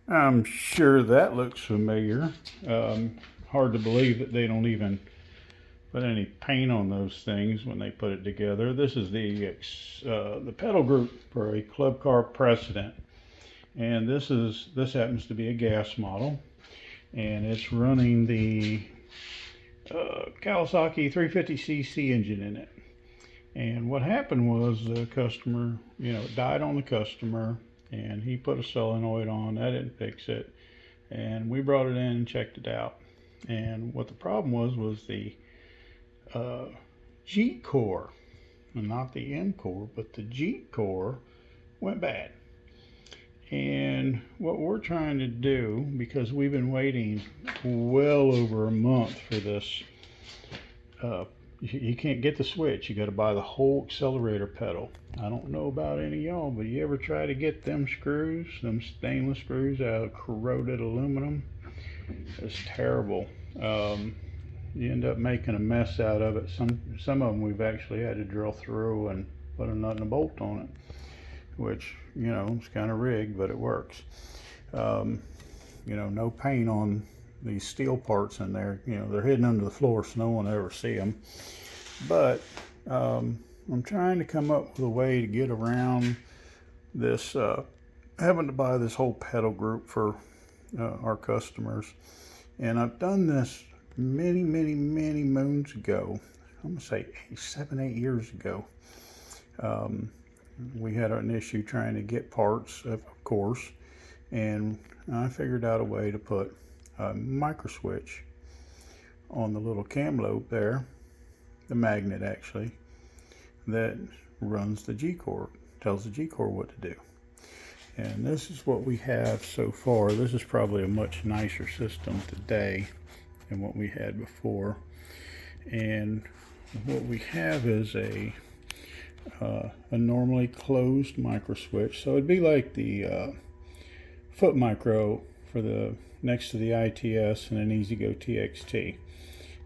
I'm sure that looks familiar. Hard to believe that they don't even put any paint on those things when they put it together. This is the pedal group for a Club Car Precedent, and this happens to be a gas model, and it's running the Kawasaki 350cc engine in it. And what happened was the customer, it died on the customer, and he put a solenoid on. That didn't fix it, and we brought it in and checked it out. And what the problem was the gcor, and not the M core, but the gcor went bad. And what we're trying to do, because we've been waiting well over a month for this, you can't get the switch. You got to buy the whole accelerator pedal. I don't know about any of y'all, but you ever try to get them screws, them stainless screws out of corroded aluminum? It's terrible. You end up making a mess out of it. Some of them we've actually had to drill through and put a nut and a bolt on it, which, it's kind of rigged, but it works. No paint on these steel parts in there. They're hidden under the floor so no one ever see them. But I'm trying to come up with a way to get around this, having to buy this whole pedal group for our customers. And I've done this many moons ago. I'm gonna say 7, 8 years ago. We had an issue trying to get parts, of course, and I figured out a way to put a microswitch on the little cam lobe there, the magnet actually, that runs the gcor, tells the gcor what to do. And this is what we have so far. This is probably a much nicer system today than what we had before. And what we have is a normally closed microswitch. So it'd be like the foot micro for the next to the ITS and an E-Z-GO TXT.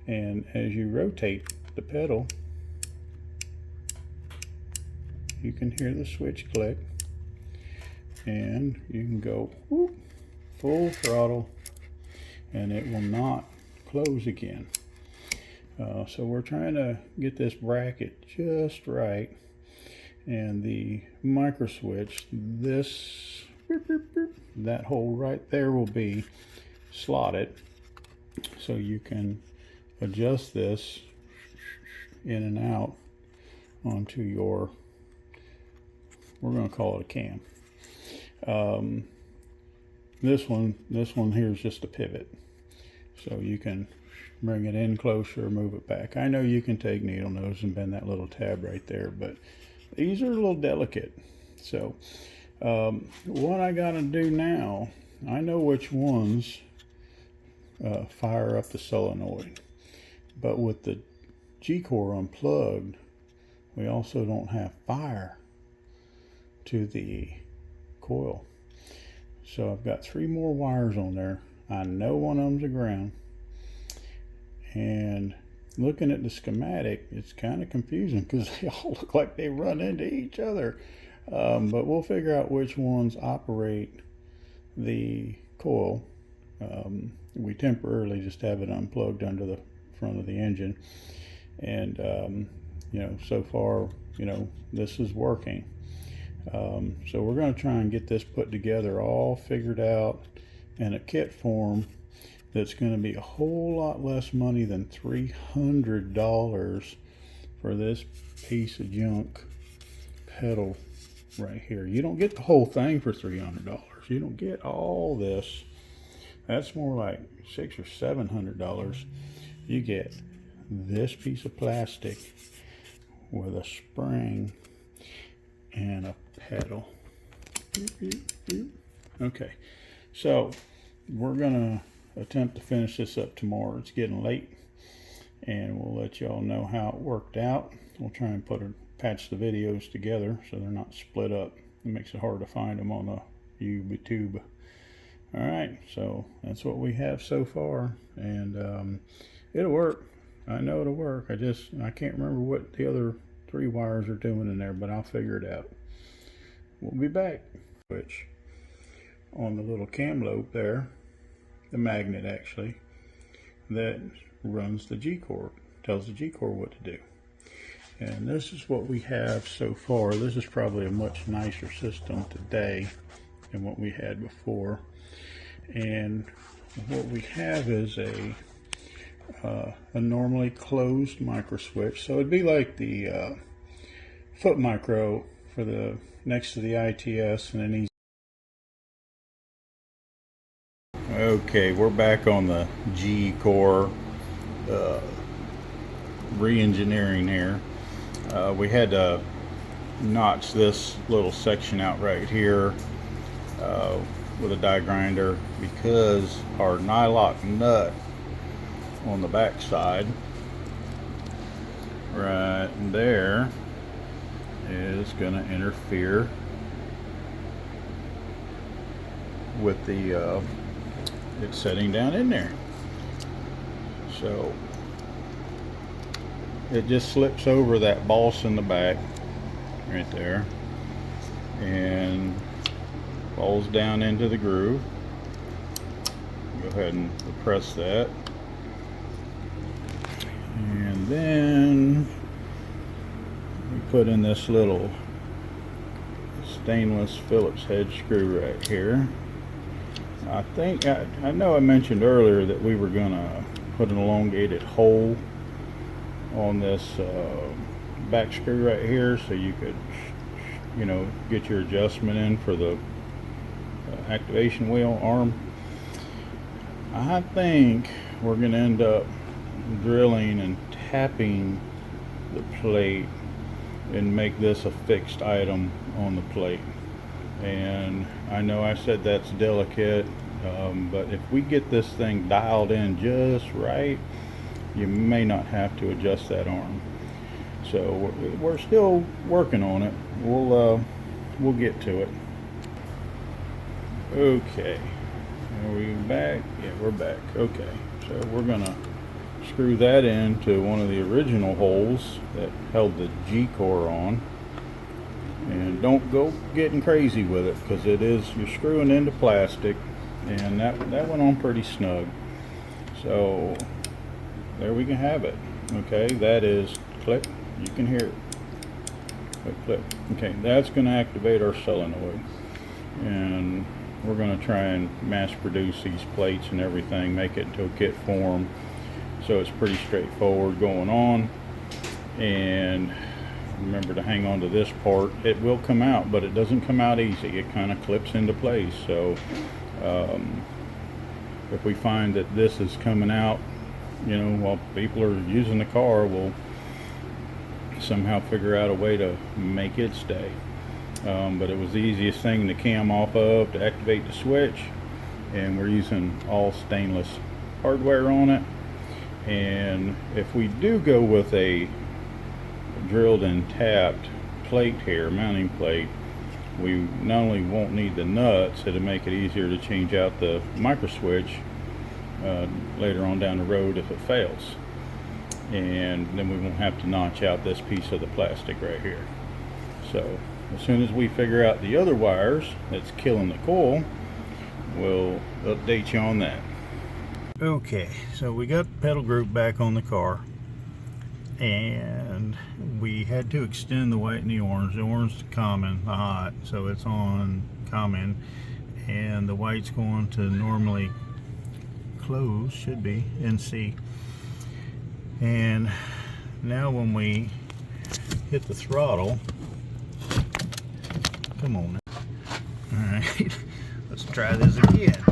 And as you rotate the pedal, you can hear the switch click, and you can go whoop, full throttle, and it will not close again. So we're trying to get this bracket just right, and the microswitch, that hole right there will be slotted, so you can adjust this in and out onto your, we're going to call it a cam. This one here is just a pivot, so you can bring it in closer, move it back. I know you can take needle nose and bend that little tab right there, but these are a little delicate. So what I got to do now, I know which ones fire up the solenoid, but with the gcor unplugged, we also don't have fire to the coil. So I've got 3 more wires on there. I know one of them's a ground, and looking at the schematic, it's kind of confusing because they all look like they run into each other. But we'll figure out which ones operate the coil. We temporarily just have it unplugged under the front of the engine, and so far, this is working. So we're going to try and get this put together, all figured out in a kit form that's going to be a whole lot less money than $300 for this piece of junk pedal right here. You don't get the whole thing for $300. You don't get all this. That's more like $600 or $700. You get this piece of plastic with a spring and a pedal. Okay, so we're gonna attempt to finish this up tomorrow. It's getting late, and we'll let y'all know how it worked out. We'll try and patch the videos together so they're not split up. It makes it hard to find them on the YouTube. All right, so that's what we have so far, and it'll work. I know it'll work. I can't remember what the other 3 wires are doing in there, but I'll figure it out. We'll be back. Which on the little cam lobe there, the magnet actually, that runs the gcor, tells the gcor what to do. And this is what we have so far. This is probably a much nicer system today than what we had before. And what we have is a normally closed microswitch. So it'd be like the foot micro for the next to the ITS and then Okay, we're back on the gcor re-engineering here. We had to notch this little section out right here with a die grinder because our nylock nut on the back side right there is going to interfere with the it's setting down in there. So it just slips over that boss in the back right there and falls down into the groove. Go ahead and press that, and then we put in this little stainless Phillips head screw right here. I think I know I mentioned earlier that we were gonna put an elongated hole on this back screw right here so you could, you know, get your adjustment in for the activation wheel arm. I think we're going to end up drilling and tapping the plate and make this a fixed item on the plate. And I know I said that's delicate, but if we get this thing dialed in just right, you may not have to adjust that arm. So we're still working on it. We'll get to it. Okay, are we back? Yeah, we're back. Okay, so we're gonna screw that into one of the original holes that held the gcor on. And don't go getting crazy with it, because you're screwing into plastic, and that went on pretty snug. So there we can have it. Okay, that is click. You can hear it. Click, click. Okay, that's going to activate our solenoid, and we're going to try and mass produce these plates and everything, make it into a kit form, so it's pretty straightforward going on. And remember to hang on to this part. It will come out, but it doesn't come out easy. It kind of clips into place. So if we find that this is coming out, you know, while people are using the car, we'll somehow figure out a way to make it stay. But it was the easiest thing to cam off of to activate the switch, and we're using all stainless hardware on it. And if we do go with a drilled and tapped plate here, mounting plate, we not only won't need the nuts, it'll make it easier to change out the microswitch later on down the road if it fails, and then we won't have to notch out this piece of the plastic right here. So as soon as we figure out the other wires that's killing the coil, we'll update you on that. Okay, so we got pedal group back on the car, and we had to extend the white and the orange. The orange to common, the hot, so it's on common, and the white's going to normally close, should be NC. And now when we hit the throttle, come on, all right, let's try this again.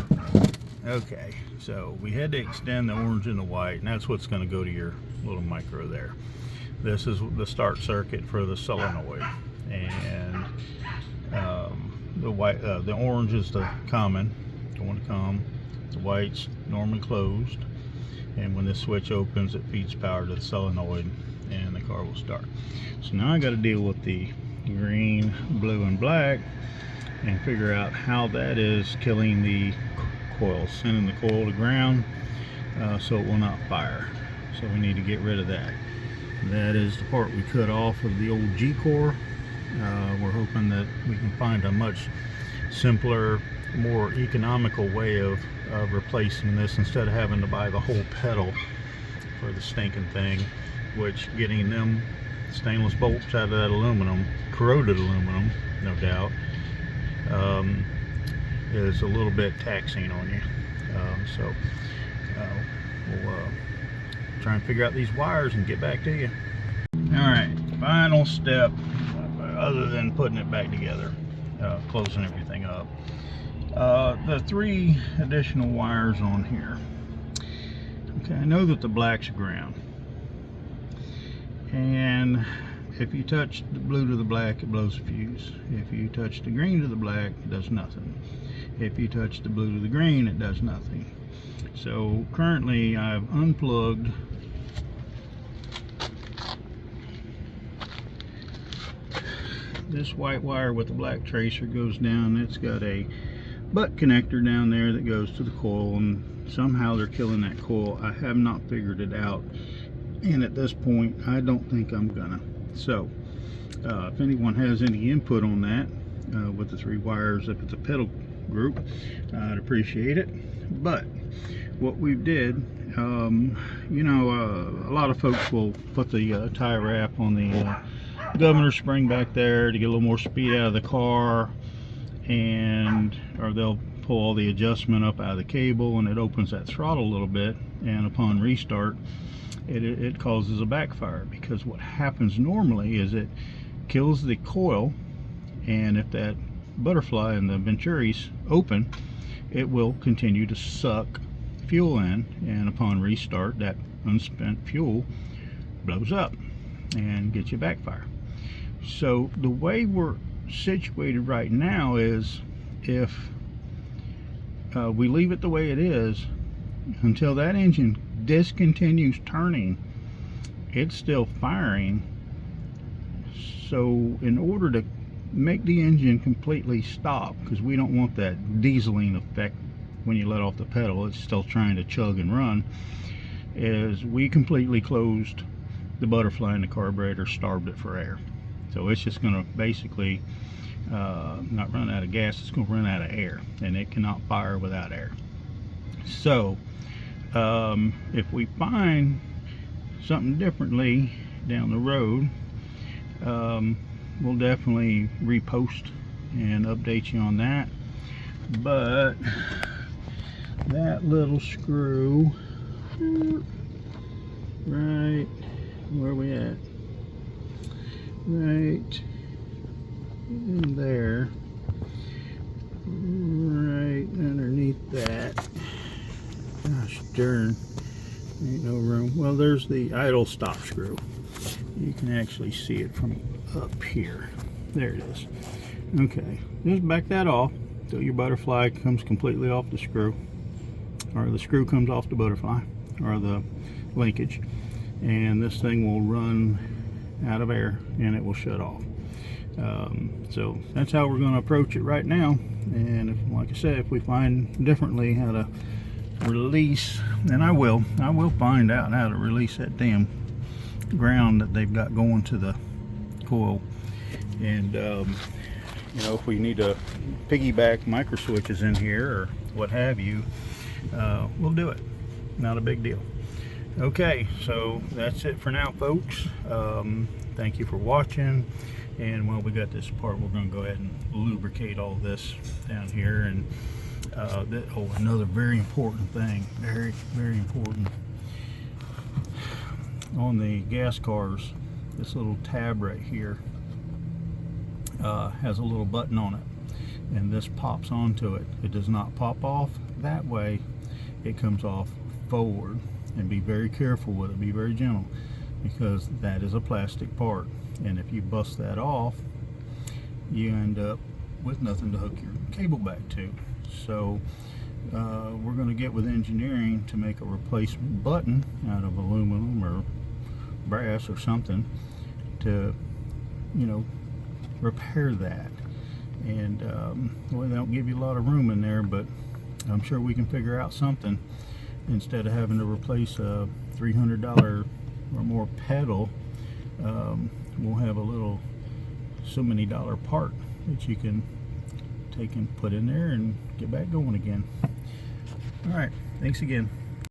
Okay, so we had to extend the orange and the white, and that's what's going to go to your little micro there. This is the start circuit for the solenoid, and the white, the orange is the common, going to come. The white's normally closed, and when this switch opens, it feeds power to the solenoid, and the car will start. So now I got to deal with the green, blue, and black, and figure out how that is killing the coil, sending the coil to ground, so it will not fire. So we need to get rid of that. That is the part we cut off of the old gcor. We're hoping that we can find a much simpler more economical way of replacing this instead of having to buy the whole pedal for the stinking thing, which getting them stainless bolts out of that aluminum, corroded aluminum, no doubt, is a little bit taxing on you. So we'll try and figure out these wires and get back to you. Alright, final step, other than putting it back together, closing everything up. The 3 additional wires on here. Okay, I know that the black's ground, and if you touch the blue to the black, it blows a fuse. If you touch the green to the black, it does nothing. If you touch the blue to the green, it does nothing. So currently I've unplugged this white wire with the black tracer, goes down. It's got a butt connector down there that goes to the coil, and somehow they're killing that coil. I have not figured it out, and at this point I don't think I'm gonna. So if anyone has any input on that with the 3 wires, if it's a pedal group, I'd appreciate it. But what we did, you know, a lot of folks will put the tie wrap on the governor spring back there to get a little more speed out of the car, or they'll pull all the adjustment up out of the cable, and it opens that throttle a little bit, and upon restart it causes a backfire, because what happens normally is it kills the coil, and if that butterfly and the venturi's open, it will continue to suck fuel in, and upon restart that unspent fuel blows up and gets you backfire. So the way we're situated right now is, if we leave it the way it is until that engine discontinues turning, it's still firing. So in order to make the engine completely stop, because we don't want that dieseling effect when you let off the pedal, it's still trying to chug and run, is we completely closed the butterfly in the carburetor, starved it for air. So it's just going to basically not run out of gas, it's going to run out of air, and it cannot fire without air. So if we find something differently down the road, we'll definitely repost and update you on that. But that little screw right where we at, right in there, right underneath that, gosh darn, ain't no room. Well, there's the idle stop screw. You can actually see it from up here. There it is. Okay, just back that off till your butterfly comes completely off the screw, or the screw comes off the butterfly, or the linkage, and this thing will run out of air and it will shut off. So that's how we're going to approach it right now. And if, like I said, if we find differently how to release, and I will find out how to release that damn ground that they've got going to the coil. And you know, if we need to piggyback micro switches in here or what have you, we'll do it. Not a big deal. Okay, so that's it for now, folks. Thank you for watching. And while we got this part, we're going to go ahead and lubricate all this down here. And another very important thing, very, very important. On the gas cars, this little tab right here has a little button on it, and this pops onto it. It does not pop off that way, it comes off forward. And be very careful with it, be very gentle, because that is a plastic part, and if you bust that off, you end up with nothing to hook your cable back to. So we're going to get with engineering to make a replacement button out of aluminum or brass or something to, you know, repair that. And well, they don't give you a lot of room in there, but I'm sure we can figure out something. Instead of having to replace a $300 or more pedal, we'll have a little so many dollar part that you can take and put in there and get back going again. All right, thanks again.